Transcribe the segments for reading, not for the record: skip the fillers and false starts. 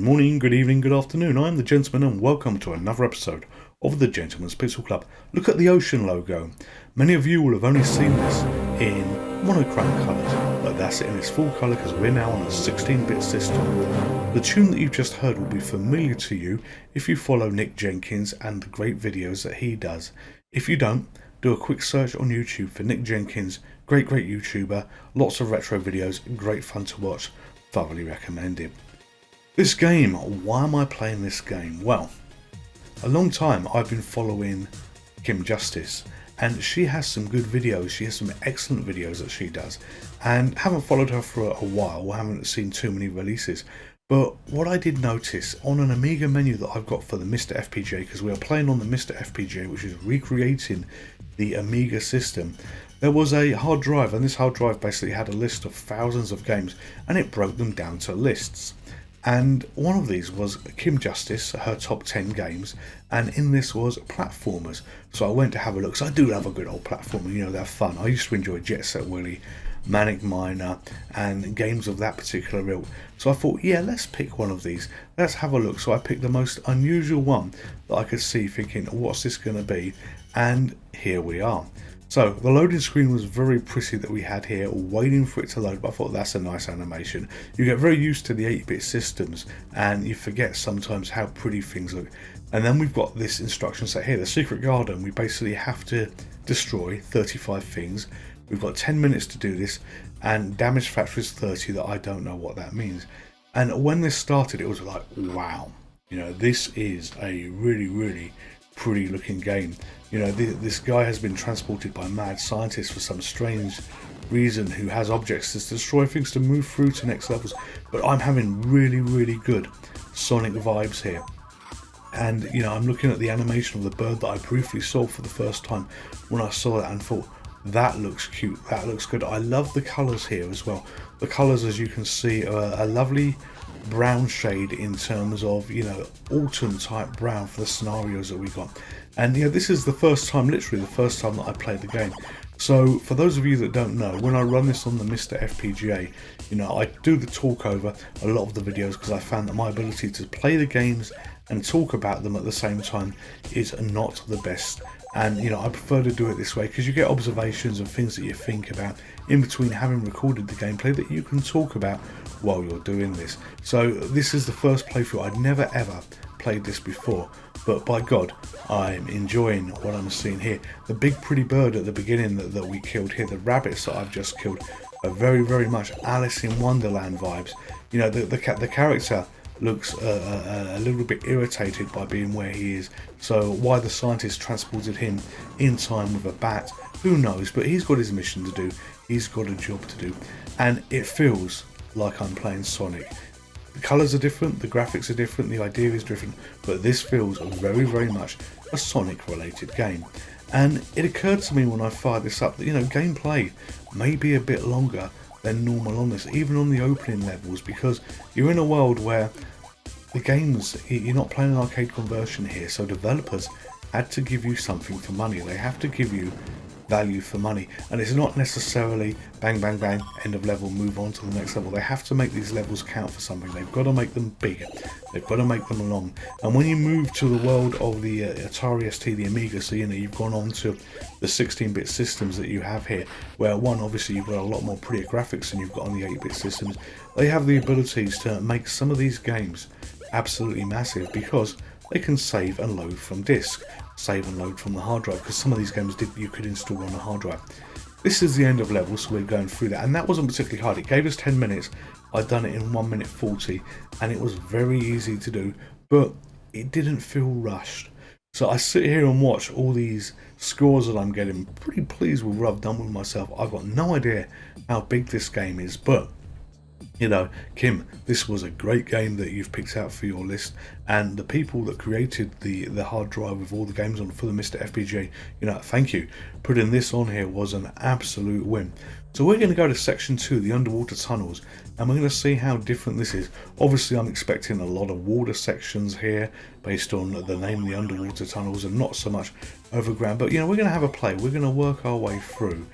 morning, good evening, good afternoon. I'm the Gentleman and welcome to another episode of the Gentleman's Pixel Club. Look at the ocean logo. Many of you will have only seen this in monochrome colours, but that's it in its full colour because we're now on a 16-bit system. The tune that you've just heard will be familiar to you if you follow Nick Jenkins and the great videos that he does. If you don't, do a quick search on YouTube for Nick Jenkins, great YouTuber, lots of retro videos, great fun to watch, thoroughly recommended. This game, why am I playing this game? Well, a long time I've been following Kim Justice and she has some good videos, she has some excellent videos that she does, and haven't followed her for a while, haven't seen too many releases. But what I did notice on an Amiga menu that I've got for the MiSTer FPGA, because we are playing on the MiSTer FPGA, which is recreating the Amiga system, there was a hard drive, and this hard drive basically had a list of thousands of games and it broke them down to lists. And one of these was Kim Justice, her top 10 games, and in this was platformers. So I went to have a look, so I do love a good old platformer, you know, they're fun. I used to enjoy Jet Set Willy, Manic Miner, and games of that particular ilk. So I thought, yeah, let's pick one of these, let's have a look. So I picked the most unusual one that I could see, thinking, what's this going to be? And here we are. So the loading screen was very pretty that we had here, waiting for it to load, but I thought that's a nice animation. You get very used to the 8-bit systems and you forget sometimes how pretty things look. And then we've got this instruction set here, the secret garden. We basically have to destroy 35 things. We've got 10 minutes to do this, and damage factor is 30, that I don't know what that means. And when this started, it was like, wow, you know, this is a really pretty looking game. You know, this guy has been transported by mad scientists for some strange reason, who has objects to destroy things to move through to next levels. But I'm having really good Sonic vibes here. And you know, I'm looking at the animation of the bird that I briefly saw for the first time when I saw that and thought, that looks cute, that looks good. I love the colours here as well. The colours, as you can see, are a lovely brown shade in terms of, you know, autumn type brown for the scenarios that we got. And yeah, this is the first time, literally the first time that I played the game. So for those of you that don't know, when I run this on the MiSTer FPGA, you know, I do the talk over a lot of the videos because I found that my ability to play the games and talk about them at the same time is not the best. And you know, I prefer to do it this way because you get observations and things that you think about in between having recorded the gameplay that you can talk about while you're doing this. So this is the first playthrough. I'd never ever played this before, but by God, I'm enjoying what I'm seeing here. The big pretty bird at the beginning that we killed here, the rabbits that I've just killed, are very much Alice in Wonderland vibes. You know, the character looks a little bit irritated by being where he is, so why the scientist transported him in time with a bat, who knows, but he's got his mission to do, he's got a job to do, and it feels like I'm playing Sonic. The colours are different, the graphics are different, the idea is different, but this feels very much a Sonic related game. And it occurred to me when I fired this up that, you know, gameplay may be a bit longer than normal on this, even on the opening levels, because you're in a world where the games, you're not playing an arcade conversion here, so developers had to give you something for money. They have to give you value for money, and it's not necessarily bang end of level, move on to the next level. They have to make these levels count for something. They've got to make them big, they've got to make them long. And when you move to the world of the Atari ST, the Amiga, so you know, you've gone on to the 16-bit systems that you have here, where one, obviously you've got a lot more prettier graphics than you've got on the 8-bit systems. They have the abilities to make some of these games absolutely massive because they can save and load from disk, save and load from the hard drive, because some of these games you could install on a hard drive. This is the end of level, so we're going through that, and that wasn't particularly hard. It gave us 10 minutes. I'd done it in 1 minute 40, and it was very easy to do, but it didn't feel rushed. So I sit here and watch all these scores that I'm getting, pretty pleased with what I've done with myself. I've got no idea how big this game is, but you know, Kim, this was a great game that you've picked out for your list, and the people that created the hard drive with all the games on for the MiSTer FPGA, you know, thank you. Putting this on here was an absolute win. So we're going to go to section 2, the underwater tunnels, and we're going to see how different this is. Obviously I'm expecting a lot of water sections here based on the name of the underwater tunnels and not so much overground, but you know, we're going to have a play, we're going to work our way through.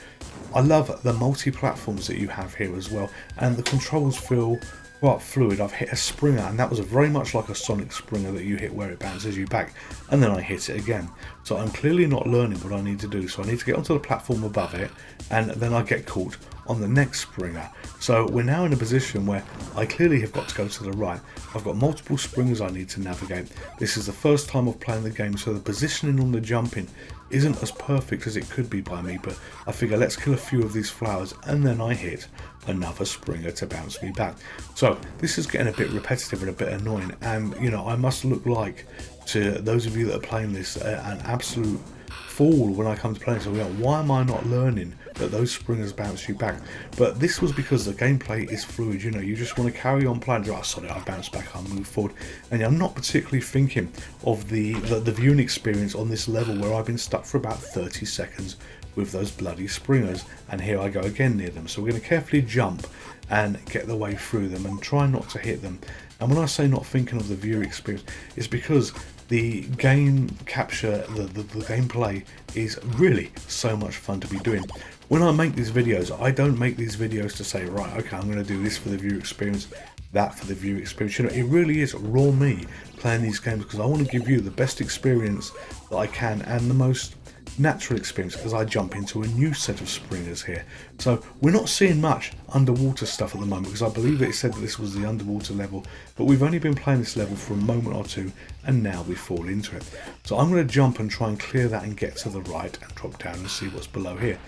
I love the multi-platforms that you have here as well, and the controls feel quite fluid. I've hit a springer, and that was very much like a Sonic springer that you hit where it bounces you back, and then I hit it again. So I'm clearly not learning what I need to do, so I need to get onto the platform above it, and then I get caught on the next springer. So we're now in a position where I clearly have got to go to the right. I've got multiple springers I need to navigate. This is the first time of playing the game, so the positioning on the jumping isn't as perfect as it could be by me, but I figure let's kill a few of these flowers, and then I hit another springer to bounce me back. So this is getting a bit repetitive and a bit annoying, and you know, I must look like, to those of you that are playing this, an absolute fool when I come to play. So why am I not learning that those springers bounce you back? But this was because the gameplay is fluid. You know, you just want to carry on playing. Oh, sorry, I bounce back, I'll move forward, and I'm not particularly thinking of the viewing experience on this level where I've been stuck for about 30 seconds with those bloody springers, and here I go again near them. So we're going to carefully jump and get the way through them and try not to hit them. And when I say not thinking of the viewer experience, it's because the game capture, the gameplay is really so much fun to be doing. When I make these videos, I don't make these videos to say, right, okay, I'm going to do this for the viewer experience, that for the viewer experience. You know, it really is raw me playing these games because I want to give you the best experience that I can and the most natural experience as I jump into a new set of springers here. So we're not seeing much underwater stuff at the moment because I believe it said that this was the underwater level, but we've only been playing this level for a moment or two and now we fall into it. So I'm going to jump and try and clear that and get to the right and drop down and see what's below here.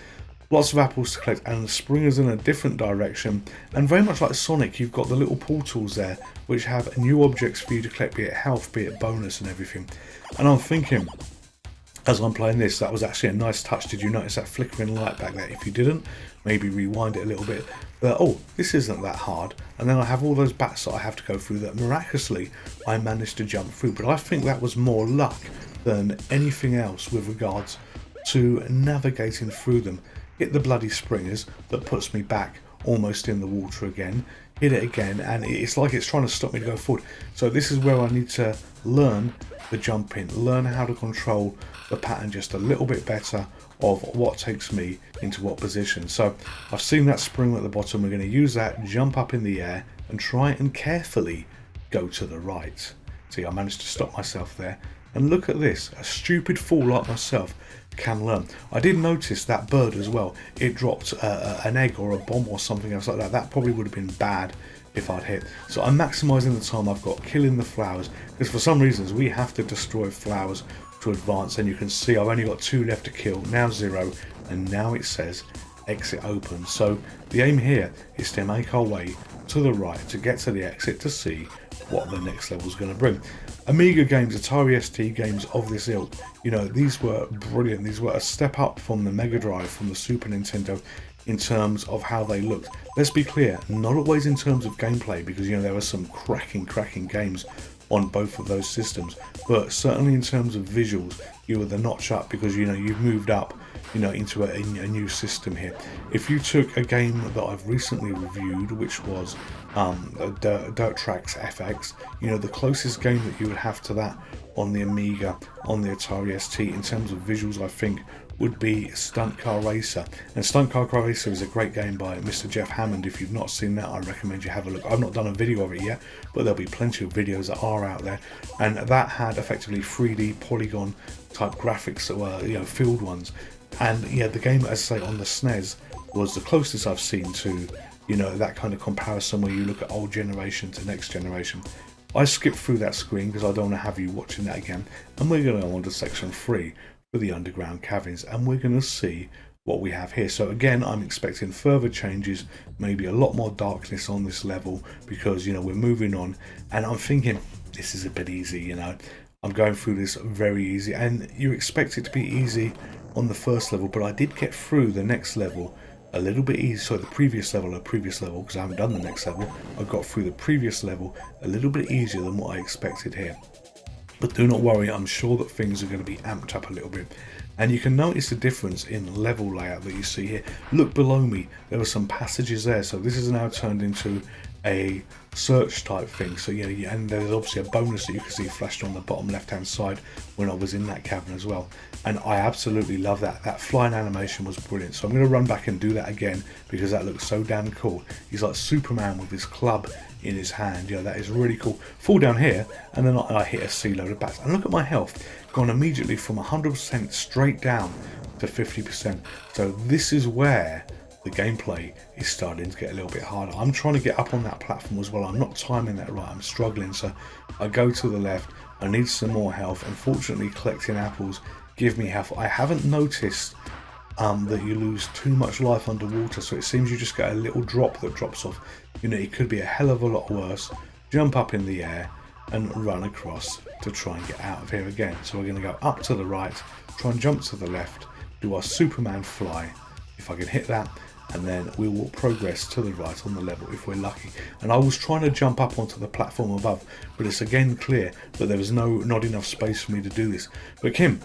Lots of apples to collect, and the springers in a different direction, and very much like Sonic, you've got the little portals there which have new objects for you to collect, be it health, be it bonus and everything. And I'm thinking, as I'm playing this, that was actually a nice touch. Did you notice that flickering light back there? If you didn't, maybe rewind it a little bit. But oh, this isn't that hard. And then I have all those bats that I have to go through that miraculously I managed to jump through. But I think that was more luck than anything else with regards to navigating through them. Hit the bloody springers that puts me back almost in the water again. Hit it again, and it's like it's trying to stop me to go forward. So this is where I need to learn the jumping, learn how to control the pattern just a little bit better of what takes me into what position. So I've seen that spring at the bottom. We're going to use that, jump up in the air and try and carefully go to the right. See, I managed to stop myself there, and look at this, a stupid fool like myself can learn. I did notice that bird as well. It dropped an egg or a bomb or something else like that. That probably would have been bad if I'd hit. So I'm maximising the time I've got killing the flowers, because for some reasons we have to destroy flowers to advance, and you can see I've only got 2 left to kill, now 0, and now it says exit open. So the aim here is to make our way to the right to get to the exit to see what the next level is going to bring. Amiga games, Atari ST games of this ilk, you know, these were brilliant. These were a step up from the Mega Drive, from the Super Nintendo, in terms of how they looked. Let's be clear, not always in terms of gameplay, because you know there were some cracking games on both of those systems, but certainly in terms of visuals, you were the notch up, because you know you've moved up, you know, into a new system here. If you took a game that I've recently reviewed, which was Dirt Tracks FX, you know, the closest game that you would have to that on the Amiga, on the Atari ST, in terms of visuals, I think would be Stunt Car Racer. And Stunt Car Racer is a great game by Mr. Jeff Hammond. If you've not seen that, I recommend you have a look. I've not done a video of it yet, but there'll be plenty of videos that are out there. And that had effectively 3D polygon type graphics that were, you know, field ones. And yeah, the game, as I say, on the SNES was the closest I've seen to, you know, that kind of comparison where you look at old generation to next generation. I skipped through that screen because I don't want to have you watching that again. And we're going to go on to section 3 for the underground caverns, and we're going to see what we have here. So again, I'm expecting further changes, maybe a lot more darkness on this level, because, you know, we're moving on, and I'm thinking this is a bit easy, you know. I'm going through this very easy, and you expect it to be easy on the first level, but I did get through the next level a little bit easy. So the previous level, because I haven't done the next level, I got through the previous level a little bit easier than what I expected here. But do not worry, I'm sure that things are going to be amped up a little bit. And you can notice the difference in level layout that you see here. Look below me, there are some passages there, so this is now turned into a search type thing. So yeah, and there's obviously a bonus that you can see flashed on the bottom left hand side when I was in that cavern as well. And I absolutely love that. That flying animation was brilliant. So I'm going to run back and do that again because that looks so damn cool. He's like Superman with his club in his hand. You know, that is really cool. Fall down here, and then I hit a sea load of bats. And look at my health, gone immediately from 100% straight down to 50%. So this is where the gameplay is starting to get a little bit harder. I'm trying to get up on that platform as well. I'm not timing that right. I'm struggling. So I go to the left. I need some more health. Unfortunately, collecting apples give me health. I haven't noticed that you lose too much life underwater, so it seems you just get a little drop that drops off. You know, it could be a hell of a lot worse. Jump up in the air and run across to try and get out of here again. So we're going to go up to the right, try and jump to the left, do our Superman fly, if I can hit that, and then we will progress to the right on the level if we're lucky. And I was trying to jump up onto the platform above, but it's again clear that there was not enough space for me to do this. But Kim,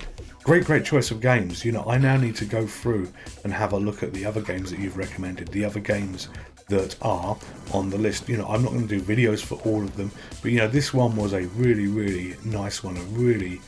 great choice of games. You know, I now need to go through and have a look at the other games that you've recommended, the other games that are on the list. You know, I'm not going to do videos for all of them, but you know, this one was a really nice one, a really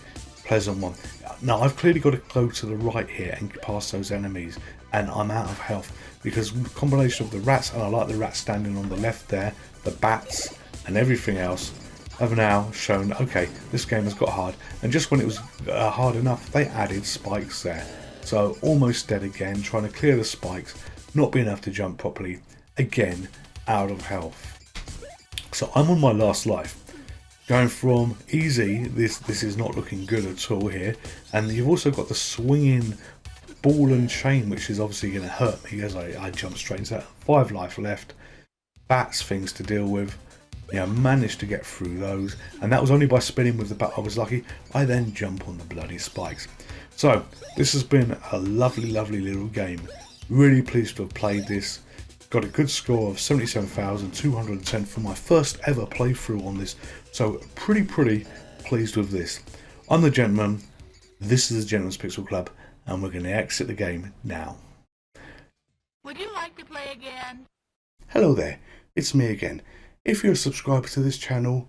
pleasant one. Now I've clearly got to go to the right here and pass those enemies, and I'm out of health because the combination of the rats, and I like the rats standing on the left there, the bats and everything else have now shown, okay, this game has got hard. And just when it was hard enough, they added spikes there. So almost dead again, trying to clear the spikes, not being able to jump properly, again out of health. So I'm on my last life. Going from easy, this is not looking good at all here. And you've also got the swinging ball and chain, which is obviously going to hurt me as I jump straight into that. 5 life left. Bats, things to deal with. Yeah, managed to get through those, and that was only by spinning with the bat. I was lucky. I then jump on the bloody spikes. So this has been a lovely little game. Really pleased to have played this. Got a good score of 77,210 for my first ever playthrough on this. So pretty pleased with this. I'm the Gentleman. This is the Gentleman's Pixel Club, and we're going to exit the game now. Would you like to play again? Hello there, it's me again. If you're a subscriber to this channel,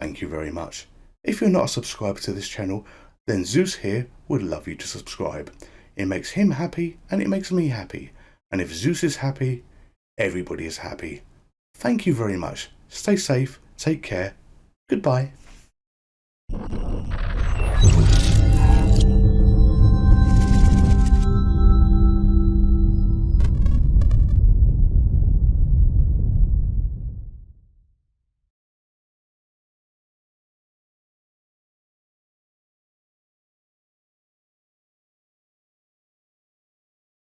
thank you very much. If you're not a subscriber to this channel, then Zeus here would love you to subscribe. It makes him happy and it makes me happy. And if Zeus is happy, everybody is happy. Thank you very much. Stay safe, take care, goodbye.